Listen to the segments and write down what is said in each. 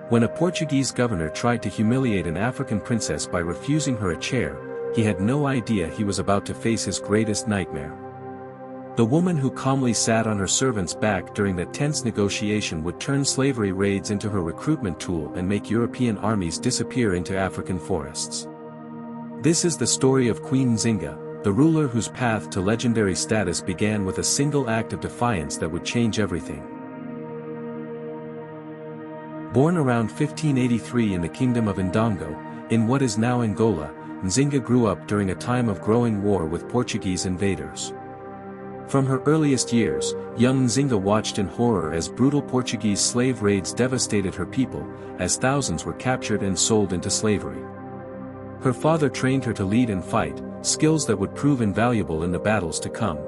When a Portuguese governor tried to humiliate an African princess by refusing her a chair, he had no idea he was about to face his greatest nightmare. The woman who calmly sat on her servant's back during that tense negotiation would turn slavery raids into her recruitment tool and make European armies disappear into African forests. This is the story of Queen Nzinga, the ruler whose path to legendary status began with a single act of defiance that would change everything. Born around 1583 in the kingdom of Ndongo, in what is now Angola, Nzinga grew up during a time of growing war with Portuguese invaders. From her earliest years, young Nzinga watched in horror as brutal Portuguese slave raids devastated her people, as thousands were captured and sold into slavery. Her father trained her to lead and fight, skills that would prove invaluable in the battles to come.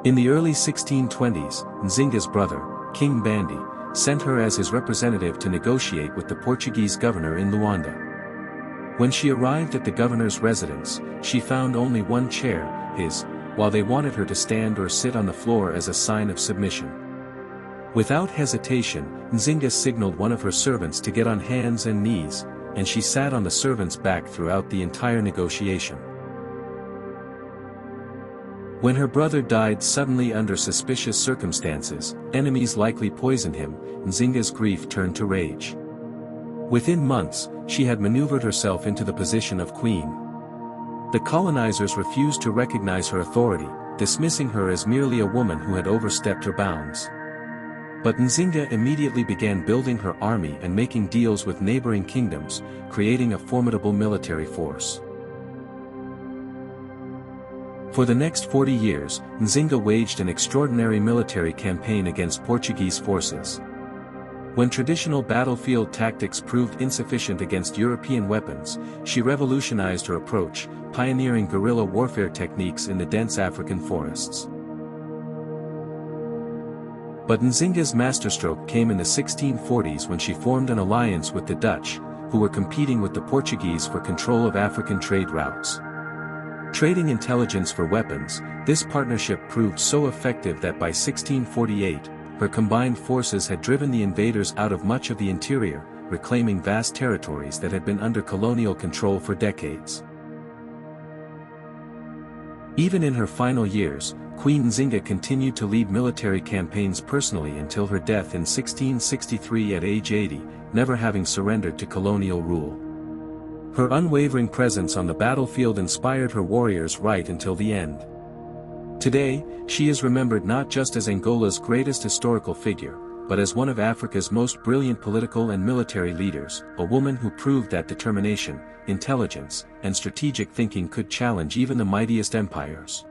In the early 1620s, Nzinga's brother, King Bandi, sent her as his representative to negotiate with the Portuguese governor in Luanda. When she arrived at the governor's residence, she found only one chair, his, while they wanted her to stand or sit on the floor as a sign of submission. Without hesitation, Nzinga signaled one of her servants to get on hands and knees, and she sat on the servant's back throughout the entire negotiation. When her brother died suddenly under suspicious circumstances, enemies likely poisoned him, Nzinga's grief turned to rage. Within months, she had maneuvered herself into the position of queen. The colonizers refused to recognize her authority, dismissing her as merely a woman who had overstepped her bounds. But Nzinga immediately began building her army and making deals with neighboring kingdoms, creating a formidable military force. For the next 40 years, Nzinga waged an extraordinary military campaign against Portuguese forces. When traditional battlefield tactics proved insufficient against European weapons, she revolutionized her approach, pioneering guerrilla warfare techniques in the dense African forests. But Nzinga's masterstroke came in the 1640s when she formed an alliance with the Dutch, who were competing with the Portuguese for control of African trade routes. Trading intelligence for weapons, this partnership proved so effective that by 1648, her combined forces had driven the invaders out of much of the interior, reclaiming vast territories that had been under colonial control for decades. Even in her final years, Queen Nzinga continued to lead military campaigns personally until her death in 1663 at age 80, never having surrendered to colonial rule. Her unwavering presence on the battlefield inspired her warriors right until the end. Today, she is remembered not just as Angola's greatest historical figure, but as one of Africa's most brilliant political and military leaders, a woman who proved that determination, intelligence, and strategic thinking could challenge even the mightiest empires.